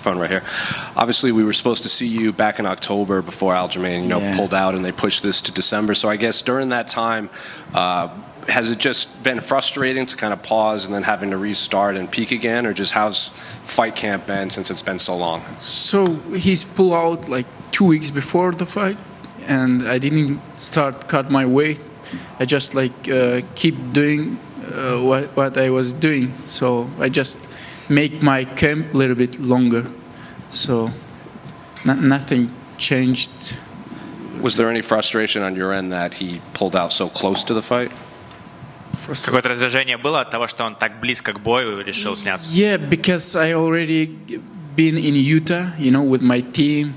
microphone right here. Obviously, we were supposed to see you back in October before Aljamain, pulled out, and they pushed this to December. So I guess during that time, has it just been frustrating to kind of pause and then having to restart and peak again, or just how's fight camp been since it's been so long? So he's pulled out like 2 weeks before the fight, and I didn't cut my weight. I just keep doing what I was doing. So I just make my camp a little bit longer. So nothing changed. Was there any frustration on your end that he pulled out so close to the fight? Какое-то раздражение было от того, что он так близко к бою решил сняться? Yeah, because I already been in Utah, with my team,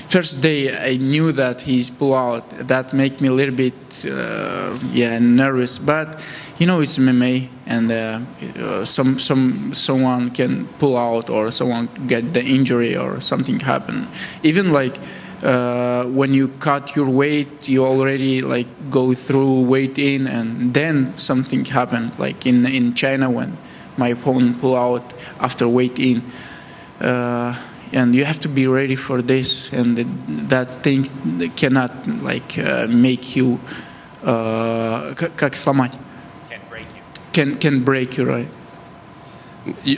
first day I knew that he's pulled out. That made me a little bit nervous. But it's MMA, and someone can pull out, or someone get the injury, or something happen. Even when you cut your weight, you already go through weight in, and then something happened. Like in China when my opponent pulled out after weight in. And you have to be ready for this, and that thing cannot make you как сломать. Can break you. Can break you, right?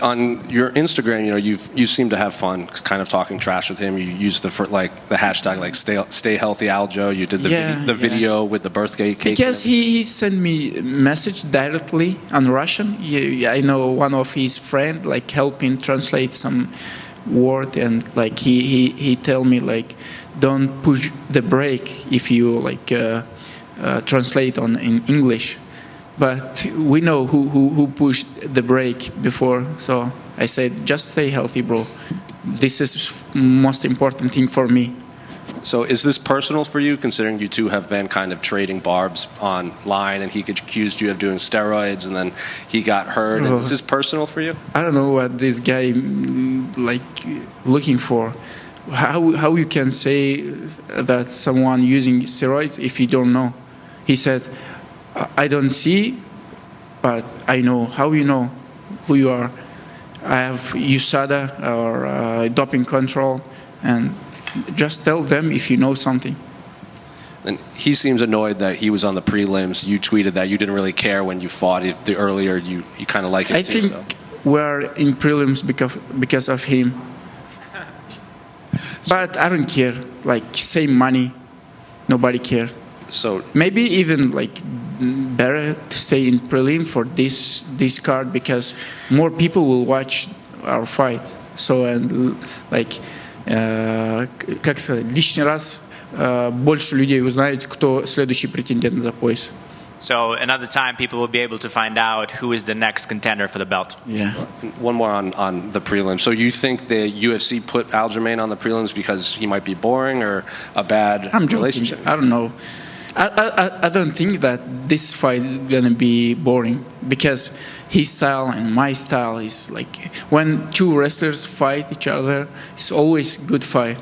On your Instagram, you seem to have fun, kind of talking trash with him. You use the hashtag stay healthy Aljo. You did the video with the birthday cake. Because he sent me a message directly on Russian. I know one of his friend help him translate some word, and he tell me don't push the brake if you translate in English. But we know who pushed the brake before, so I said just stay healthy, bro. This is most important thing for me. So is this personal for you, considering you two have been kind of trading Barbs online, and he accused you of doing steroids, and then he got hurt? Oh. Is this personal for you? I don't know what this guy looking for. How you can say that someone using steroids if you don't know? He said, I don't see, but I know. How you know who you are? I have USADA or doping control, and just tell them if you know something. And he seems annoyed that he was on the prelims. You tweeted that you didn't really care when you fought it earlier. You kind of like it I too. think we're in prelims because of him. But I don't care. Same money, nobody care. So maybe even better to stay in prelim for this card, because more people will watch our fight. So как сказать, лишний раз больше людей узнают, кто следующий претендент за пояс. So another time, people will be able to find out who is the next contender for the belt. Yeah. One more on the prelims. So you think the UFC put Aljamain on the prelims because he might be boring or a bad relationship? I don't know. I don't think that this fight is gonna be boring, because his style and my style is when two wrestlers fight each other, it's always good fight.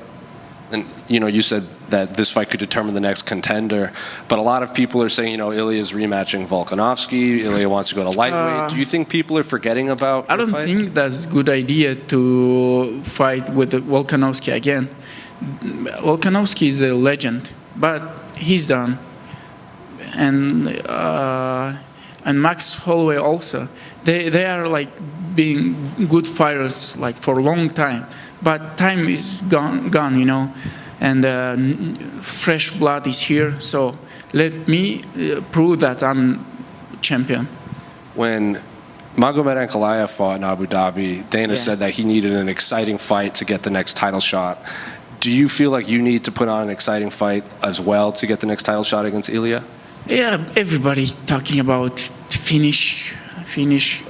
And you said that this fight could determine the next contender, but a lot of people are saying Ilya's rematching Volkanovski. Ilya wants to go to lightweight. Do you think people are forgetting about? I don't think that's a good idea to fight with Volkanovski again. Volkanovski is a legend, but he's done, and Max Holloway also. They are being good fighters for a long time, but time is gone, and fresh blood is here. So let me prove that I'm champion. When Magomed Ankalaev fought in Abu Dhabi, Dana said that he needed an exciting fight to get the next title shot. Do you feel like you need to put on an exciting fight as well to get the next title shot against Ilya? Yeah, everybody talking about finish.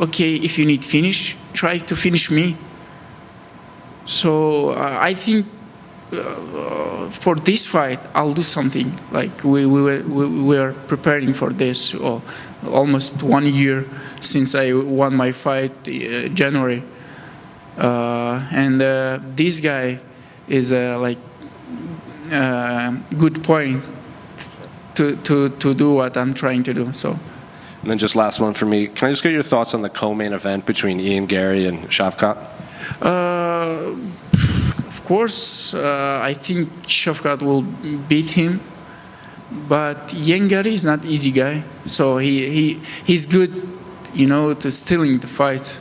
Okay, if you need finish, try to finish me. So I think for this fight, I'll do something. We were preparing for this almost 1 year since I won my fight January, and this guy is a good point to do what I'm trying to do. So And then just last one for me. Can I just get your thoughts on the co-main event between Ian Gary and Shavkat? Of course, I think Shavkat will beat him. But Ian Gary is not easy guy. So he's good, to stealing the fight.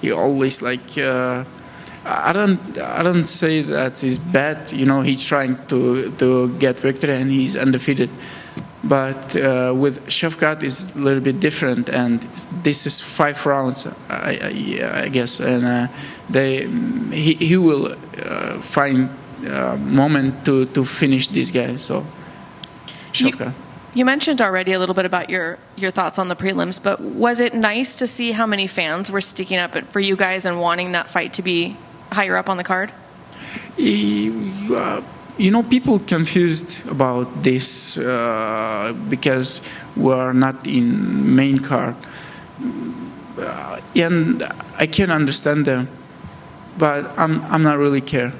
He always I don't say that he's bad. He's trying to get victory and he's undefeated. But with Shavkat is a little bit different, and this is 5 rounds, I guess, and he will find a moment to finish this guy. So Shavkat. You mentioned already a little bit about your thoughts on the prelims, but was it nice to see how many fans were sticking up for you guys and wanting that fight to be higher up on the card? People confused about this because we're not in main card, and I can understand them, but I'm not really care.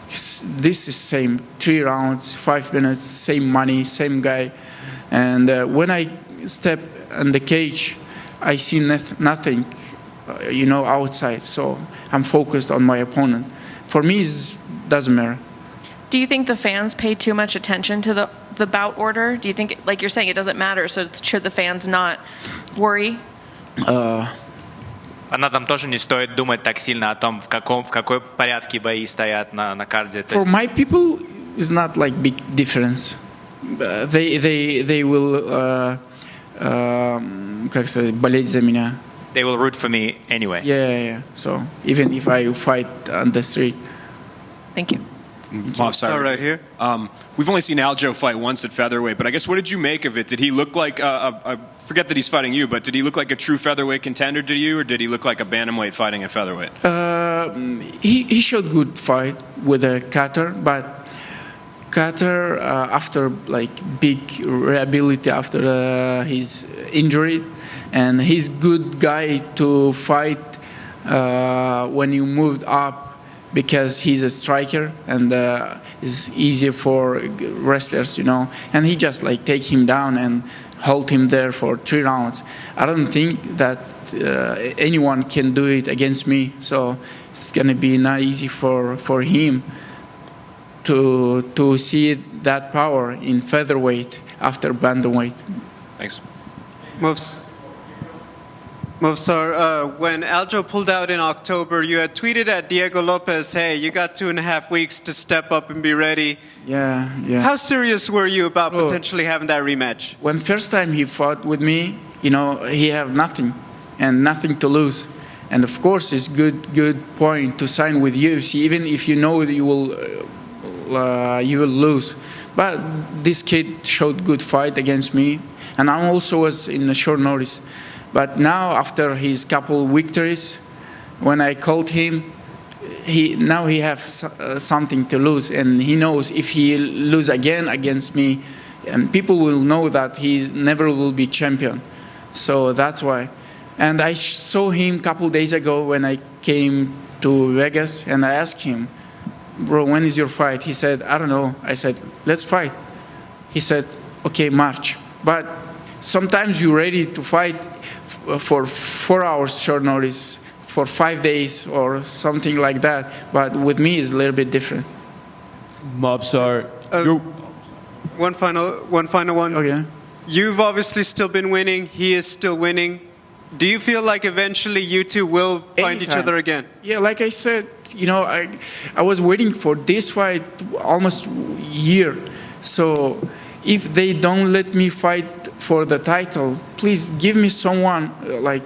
This is same 3 rounds, 5 minutes, same money, same guy, and when I step in the cage, I see nothing, outside. So I'm focused on my opponent. For me, it doesn't matter. Do you think the fans pay too much attention to the bout order? Do you think, like you're saying, it doesn't matter, so should the fans not worry? Она там тоже не стоит думать так сильно о том, в какой порядке бои стоят на карде. For my people, it's not like big difference. They will, как сказать, болеть за меня. They will root for me anyway. Yeah. So even if I fight on the street. Thank you. Movsar right here. We've only seen Aljo fight once at featherweight, but I guess what did you make of it? Did he look like I forget that he's fighting you, but did he look like a true featherweight contender to you, or did he look like a bantamweight fighting at featherweight? He showed good fight with a cutter, but cutter after big rehabilitation after his injury, and he's good guy to fight when you moved up. Because he's a striker and it's easier for wrestlers, and he just take him down and hold him there for 3 rounds. I don't think that anyone can do it against me, so it's gonna be not easy for him to see that power in featherweight after bantamweight. Thanks. Movsar, when Aljo pulled out in October, you had tweeted at Diego Lopes, hey, you got 2.5 weeks to step up and be ready. Yeah. How serious were you about potentially having that rematch? When first time he fought with me, he have nothing and nothing to lose. And of course, it's good point to sign with UFC, even if you know that you will lose. But this kid showed good fight against me, and I also was in a short notice. But now, after his couple victories, when I called him, he have something to lose, and he knows if he lose again against me, and people will know that he never will be champion. So that's why. And I saw him a couple days ago when I came to Vegas, and I asked him, bro, when is your fight? He said, I don't know. I said, let's fight. He said, okay, March. But sometimes you're ready to fight for 4 hours short notice, for 5 days or something like that. But with me, it's a little bit different. Movsar, one final one. Okay. You've obviously still been winning. He is still winning. Do you feel like eventually you two will find each other again? Yeah, like I said, I was waiting for this fight almost a year. So if they don't let me fight for the title, please give me someone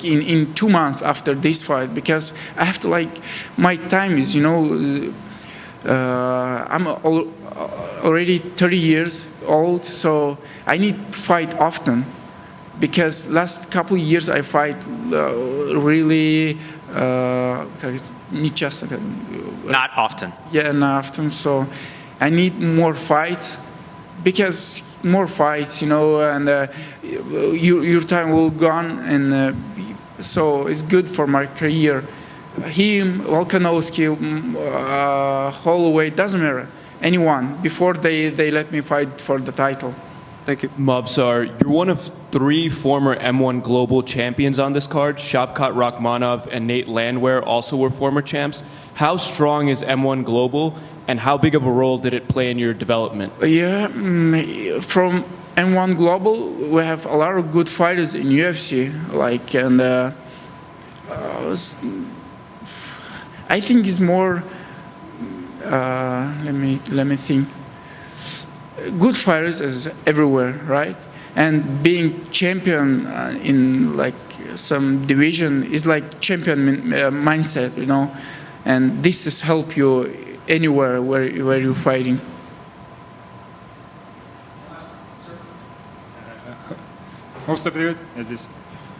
in 2 months after this fight, because I have to my time is I'm already 30 years old, so I need to fight often, because last couple of years I fight really not often. Yeah, not often. So I need more fights, because more fights, and your time will gone, and so it's good for my career. Him, Volkanovski, Holloway, doesn't matter. Anyone before they let me fight for the title. Thank you. Movsar, you're one of 3 former M1 Global champions on this card. Shavkat Rakhmonov and Nate Landwehr also were former champs. How strong is M1 Global, and how big of a role did it play in your development? Yeah, from M1 Global, we have a lot of good fighters in UFC. I think it's more. Let me think. Good fighters is everywhere, right? And being champion in like some division is like champion mindset, you know. And this is help you anywhere where you're fighting. Movsar, привет, я здесь.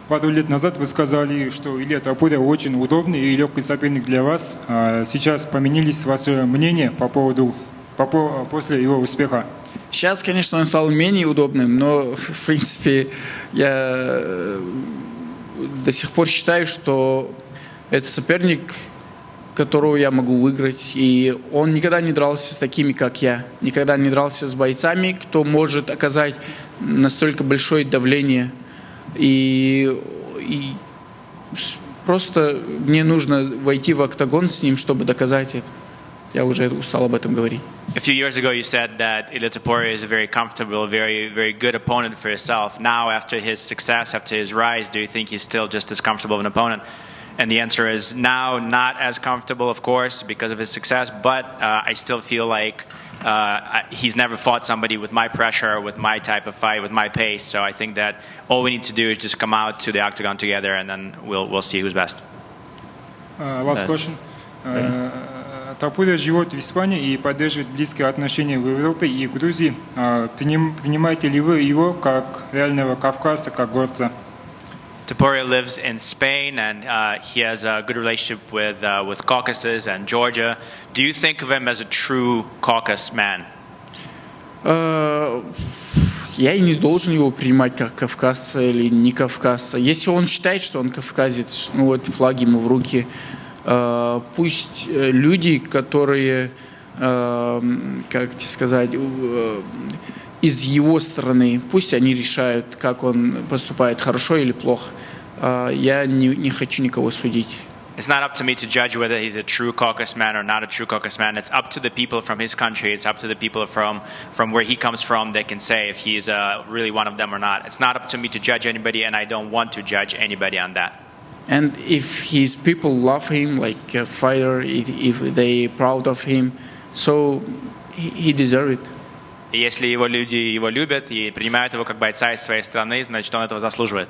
Пару лет назад вы сказали, что Илья Топуря очень удобный и легкий соперник для вас. Сейчас поменялись ваши мнения по поводу после его успеха? Сейчас, конечно, он стал менее удобным, но, в принципе, я до сих пор считаю, что это соперник, которого я могу выиграть. И он никогда не дрался с такими, как я. Никогда не дрался с бойцами, кто может оказать настолько большое давление. И просто мне нужно войти в октагон с ним, чтобы доказать это. Я уже устал об этом говорить. A few years ago, you said that Ilia Topuria is a very comfortable, very, very good opponent for yourself. Now, after his success, after his rise, do you think he's still just as comfortable of an opponent? And the answer is now, not as comfortable, of course, because of his success, but I still feel like he's never fought somebody with my pressure, with my type of fight, with my pace. So I think that all we need to do is just come out to the octagon together, and then we'll see who's best. Last question. Топуря живет в Испании и поддерживает близкие отношения в Европе и Грузии. Принимаете ли вы его как реального кавказца, как горца? Topuria lives in Spain, and he has a good relationship with Caucasus and Georgia. Do you think of him as a true Caucasus man? Я и не должен его принимать как кавказца или не кавказца. Если он считает, что он кавказец, ну вот флаг ему в руки. Пусть люди, которые, как тебе сказать, из его стороны, пусть они решают, как он поступает, хорошо или плохо. Я не хочу никого судить. It's not up to me to judge whether he's a true Caucasus man or not a true Caucasus man. It's up to the people from his country. It's up to the people from where he comes from that can say if he's really one of them or not. It's not up to me to judge anybody, and I don't want to judge anybody on that. And if his people love him like a fighter, if they proud of him, so he deserves it. И если его люди его любят и принимают его как бойца из своей страны, значит он этого заслуживает.